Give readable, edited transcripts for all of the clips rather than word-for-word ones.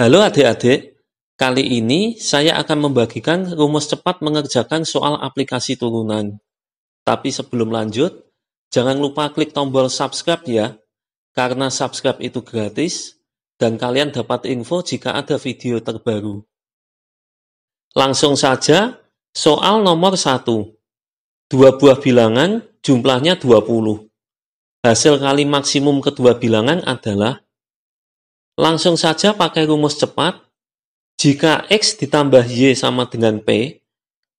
Halo adik-adik, kali ini saya akan membagikan rumus cepat mengerjakan soal aplikasi turunan. Tapi sebelum lanjut, jangan lupa klik tombol subscribe ya, karena subscribe itu gratis dan kalian dapat info jika ada video terbaru. Langsung saja, soal nomor 1. Dua buah bilangan jumlahnya 20. Hasil kali maksimum kedua bilangan adalah. Langsung saja pakai rumus cepat. Jika X ditambah Y sama dengan P,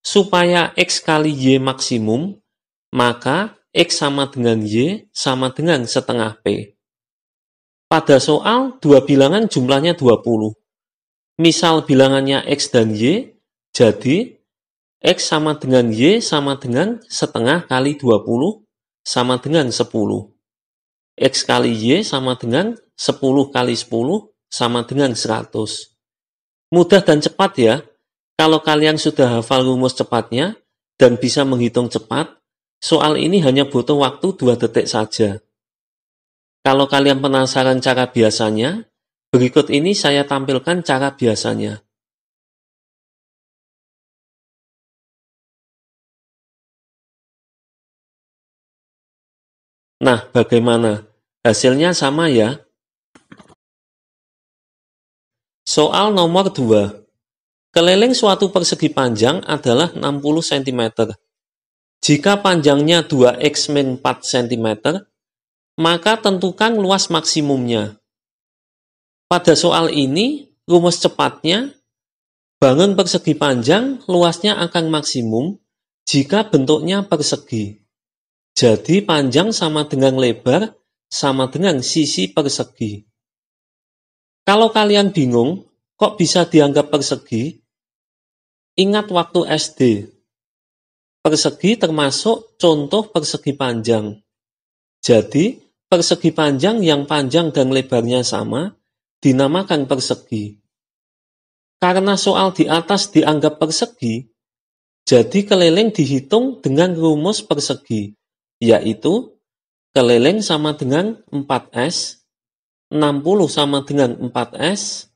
supaya X kali Y maksimum, maka X sama dengan Y sama dengan setengah P. Pada soal, dua bilangan jumlahnya 20. Misal bilangannya X dan Y, jadi X sama dengan Y sama dengan setengah kali 20 sama dengan 10. X kali Y sama dengan 10 kali 10 sama dengan 100. Mudah dan cepat ya. Kalau kalian sudah hafal rumus cepatnya dan bisa menghitung cepat, soal ini hanya butuh waktu 2 detik saja. Kalau kalian penasaran cara biasanya, berikut ini saya tampilkan cara biasanya. Nah, bagaimana? Hasilnya sama ya? Soal nomor 2. Keliling suatu persegi panjang adalah 60 cm. Jika panjangnya 2x min 4 cm, maka tentukan luas maksimumnya. Pada soal ini, rumus cepatnya, bangun persegi panjang luasnya akan maksimum jika bentuknya persegi. Jadi panjang sama dengan lebar sama dengan sisi persegi. Kalau kalian bingung, kok bisa dianggap persegi? Ingat waktu SD. Persegi termasuk contoh persegi panjang. Jadi, persegi panjang yang panjang dan lebarnya sama, dinamakan persegi. Karena soal di atas dianggap persegi, jadi keliling dihitung dengan rumus persegi, yaitu keliling sama dengan 4S, 60 sama dengan 4S,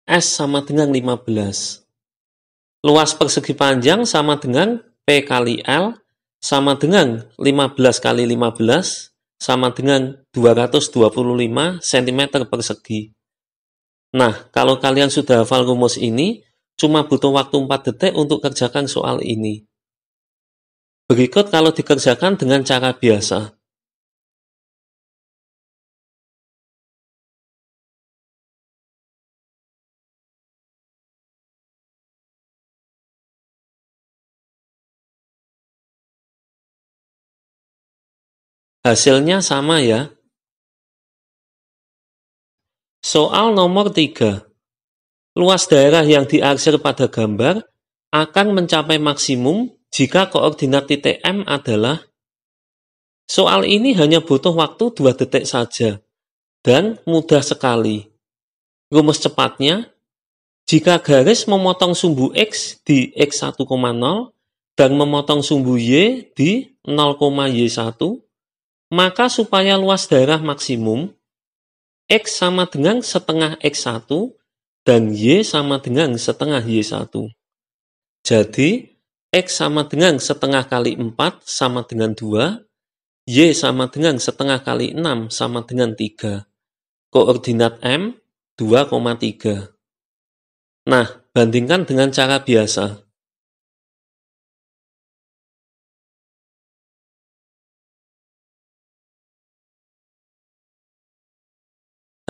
S sama dengan 15. Luas persegi panjang sama dengan P kali L sama dengan 15 kali 15 sama dengan 225 cm persegi. Nah, kalau kalian sudah hafal rumus ini, cuma butuh waktu 4 detik untuk kerjakan soal ini. Berikut kalau dikerjakan dengan cara biasa. Hasilnya sama ya. Soal nomor 3. Luas daerah yang diarsir pada gambar akan mencapai maksimum jika koordinat titik M adalah. Soal ini hanya butuh waktu 2 detik saja dan mudah sekali. Rumus cepatnya, jika garis memotong sumbu X di X1,0 dan memotong sumbu Y di 0,Y1, maka supaya luas daerah maksimum, X sama dengan setengah X1 dan Y sama dengan setengah Y1. Jadi, X sama dengan setengah kali 4 sama dengan 2, Y sama dengan setengah kali 6 sama dengan 3. Koordinat M, 2,3. Nah, bandingkan dengan cara biasa.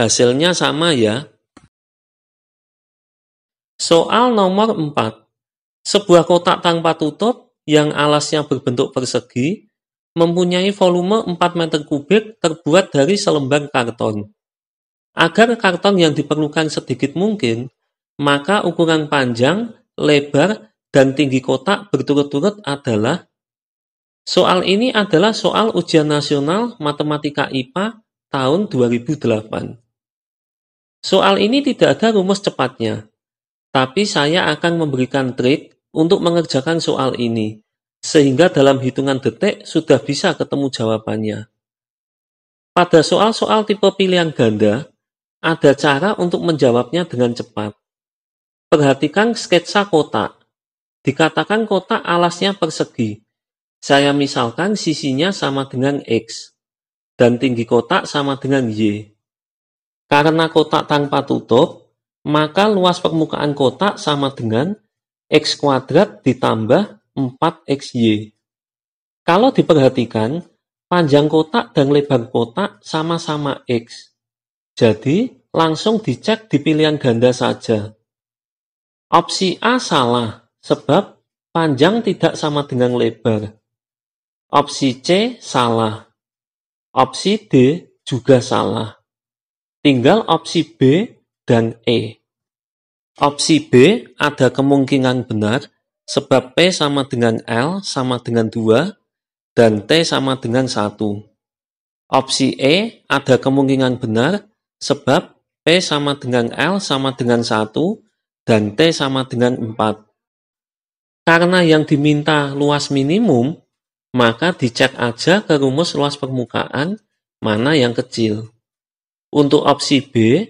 Hasilnya sama ya. Soal nomor 4. Sebuah kotak tanpa tutup yang alasnya berbentuk persegi mempunyai volume 4 meter kubik terbuat dari selembar karton. Agar karton yang diperlukan sedikit mungkin, maka ukuran panjang, lebar, dan tinggi kotak berturut-turut adalah. Soal ini adalah soal ujian nasional Matematika IPA tahun 2008. Soal ini tidak ada rumus cepatnya, tapi saya akan memberikan trik untuk mengerjakan soal ini, sehingga dalam hitungan detik sudah bisa ketemu jawabannya. Pada soal-soal tipe pilihan ganda, Ada cara untuk menjawabnya dengan cepat. Perhatikan sketsa kotak. Dikatakan kotak alasnya persegi. Saya misalkan sisinya sama dengan X, dan tinggi kotak sama dengan Y. Karena kotak tanpa tutup, maka luas permukaan kotak sama dengan X kuadrat ditambah 4XY. Kalau diperhatikan, panjang kotak dan lebar kotak sama-sama X. Jadi, langsung dicek di pilihan ganda saja. Opsi A salah, sebab panjang tidak sama dengan lebar. Opsi C salah. Opsi D juga salah. Tinggal opsi B dan E. Opsi B ada kemungkinan benar sebab P sama dengan L sama dengan 2 dan T sama dengan 1. Opsi E ada kemungkinan benar sebab P sama dengan L sama dengan 1 dan T sama dengan 4. Karena yang diminta luas minimum, maka dicek aja ke rumus luas permukaan mana yang kecil. Untuk opsi B,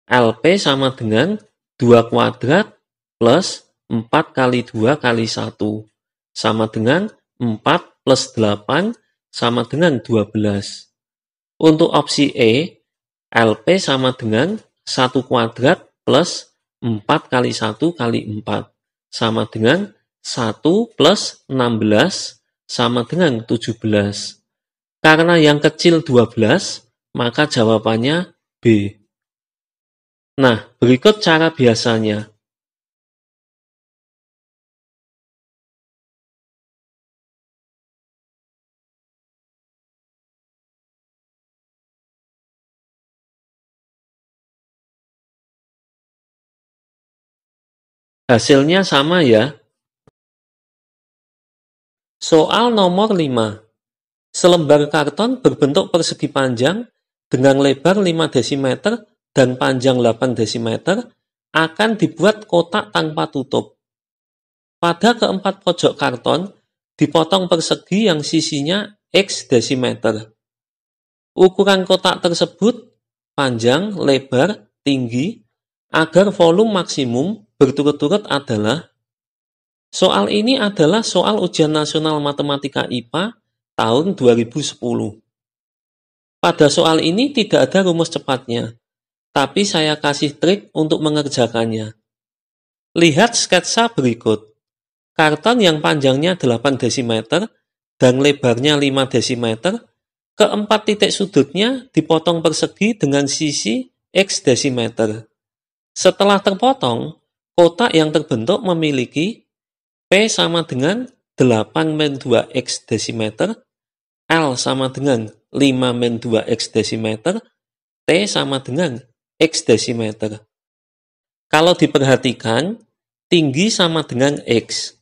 LP sama dengan 2 kuadrat plus 4 kali 2 kali 1 sama dengan 4 plus 8 sama dengan 12. Untuk opsi E, LP sama dengan 1 kuadrat plus 4 kali 1 kali 4 sama dengan 1 plus 16 sama dengan 17. Karena yang kecil 12, maka jawabannya B. Nah, berikut cara biasanya. Hasilnya sama ya. Soal nomor 5. Selembar karton berbentuk persegi panjang dengan lebar 5 dm dan panjang 8 dm akan dibuat kotak tanpa tutup. Pada keempat pojok karton dipotong persegi yang sisinya X desimeter. Ukuran kotak tersebut panjang, lebar, tinggi agar volume maksimum berturut-turut adalah. Soal ini adalah soal ujian nasional matematika IPA tahun 2010. Pada soal ini tidak ada rumus cepatnya, tapi saya kasih trik untuk mengerjakannya. Lihat sketsa berikut. Karton yang panjangnya 8 dm dan lebarnya 5 dm, keempat titik sudutnya dipotong persegi dengan sisi X desimeter. Setelah terpotong, kotak yang terbentuk memiliki P sama dengan 8-2X desimeter, L sama dengan 5-2X desimeter, T sama dengan X desimeter. Kalau diperhatikan, tinggi sama dengan X.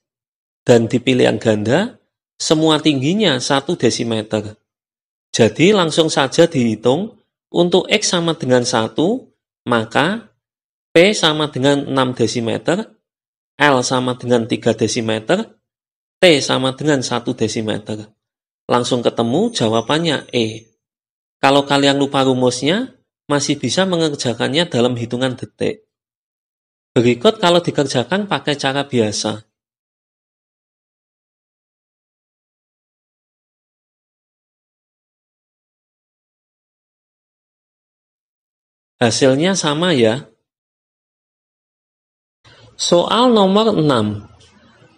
Dan di pilihan ganda, semua tingginya 1 desimeter. Jadi langsung saja dihitung, untuk X sama dengan 1, maka P sama dengan 6 desimeter, L sama dengan 3 desimeter, T sama dengan 1 desimeter. Langsung ketemu jawabannya E. Kalau kalian lupa rumusnya, masih bisa mengerjakannya dalam hitungan detik. Berikut kalau dikerjakan pakai cara biasa. Hasilnya sama ya. Soal nomor 6.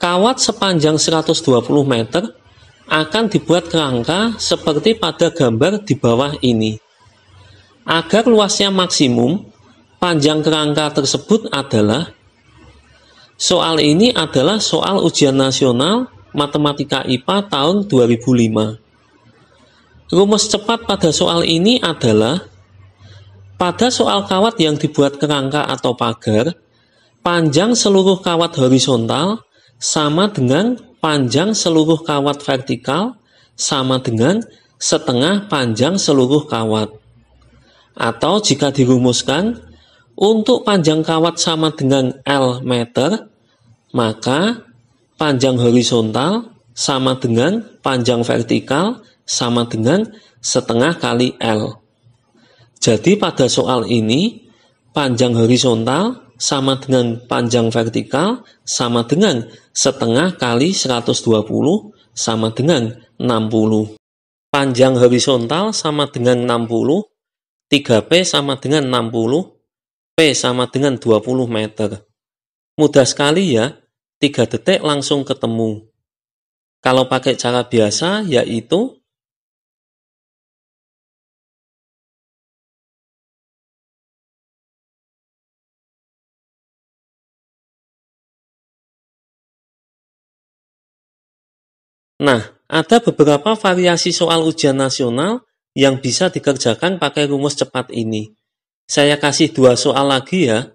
Kawat sepanjang 120 meter akan dibuat kerangka seperti pada gambar di bawah ini. Agar luasnya maksimum, panjang kerangka tersebut adalah. Soal ini adalah soal ujian nasional matematika IPA tahun 2005. Rumus cepat pada soal ini adalah, pada soal kawat yang dibuat kerangka atau pagar, panjang seluruh kawat horizontal sama dengan panjang seluruh kawat vertikal sama dengan setengah panjang seluruh kawat. Atau jika dirumuskan, untuk panjang kawat sama dengan L meter, maka panjang horizontal sama dengan panjang vertikal sama dengan setengah kali L. Jadi pada soal ini, panjang horizontal sama dengan panjang vertikal sama dengan setengah kali 120 sama dengan 60. Panjang horizontal sama dengan 60, 3P sama dengan 60, P sama dengan 20 meter. Mudah sekali ya, 3 detik langsung ketemu. Kalau pakai cara biasa, yaitu nah, ada beberapa variasi soal ujian nasional yang bisa dikerjakan pakai rumus cepat ini. Saya kasih 2 soal lagi ya.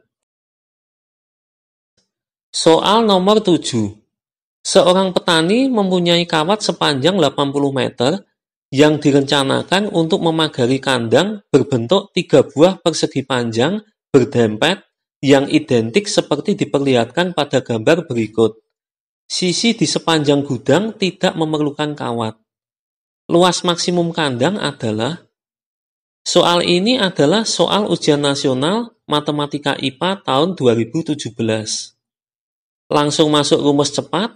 Soal nomor 7. Seorang petani mempunyai kawat sepanjang 80 meter yang direncanakan untuk memagari kandang berbentuk 3 buah persegi panjang berdempet yang identik seperti diperlihatkan pada gambar berikut. Sisi di sepanjang gudang tidak memerlukan kawat. Luas maksimum kandang adalah. Soal ini adalah soal ujian nasional Matematika IPA tahun 2017. Langsung masuk rumus cepat.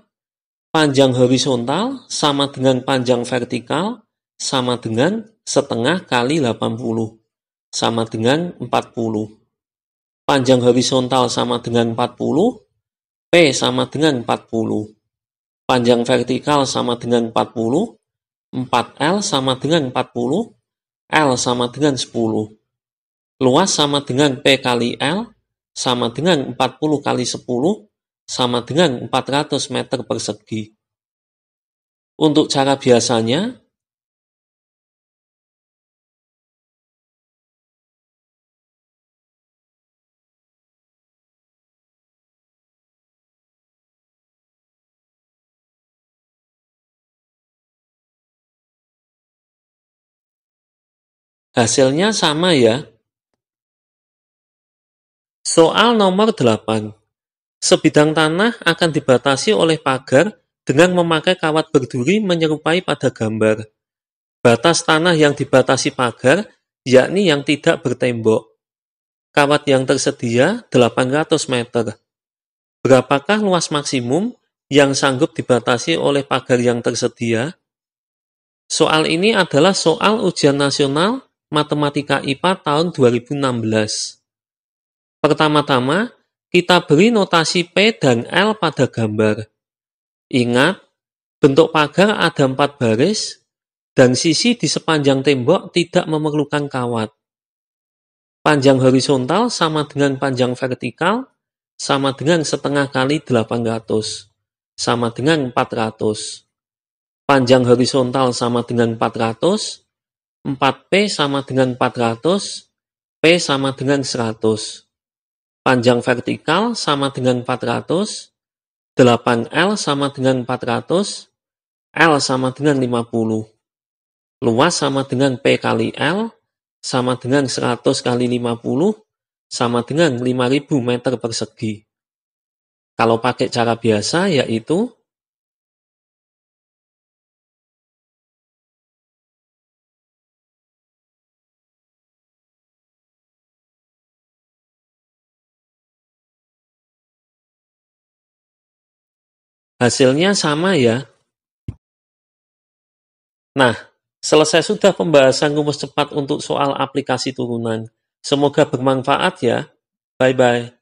Panjang horizontal sama dengan panjang vertikal sama dengan setengah kali 80 sama dengan 40. Panjang horizontal sama dengan 40, P sama dengan 40. Panjang vertikal sama dengan 40, 4L sama dengan 40, L sama dengan 10. Luas sama dengan P kali L sama dengan 40 kali 10 sama dengan 400 meter persegi. Untuk cara biasanya, hasilnya sama ya. Soal nomor 8. Sebidang tanah akan dibatasi oleh pagar dengan memakai kawat berduri menyerupai pada gambar. Batas tanah yang dibatasi pagar yakni yang tidak bertembok. Kawat yang tersedia 800 meter. Berapakah luas maksimum yang sanggup dibatasi oleh pagar yang tersedia? Soal ini adalah soal ujian nasional Matematika IPA tahun 2016. Pertama-tama, kita beri notasi P dan L pada gambar. Ingat, bentuk pagar ada 4 baris, dan sisi di sepanjang tembok tidak memerlukan kawat. Panjang horizontal sama dengan panjang vertikal, sama dengan setengah kali 800, sama dengan 400. Panjang horizontal sama dengan 400, 4P sama dengan 400, P sama dengan 100. Panjang vertikal sama dengan 400, 8L sama dengan 400, L sama dengan 50. Luas sama dengan P kali L, sama dengan 100 kali 50, sama dengan 5000 meter persegi. Kalau pakai cara biasa yaitu hasilnya sama ya. Nah, selesai sudah pembahasan rumus cepat untuk soal aplikasi turunan. Semoga bermanfaat ya. Bye-bye.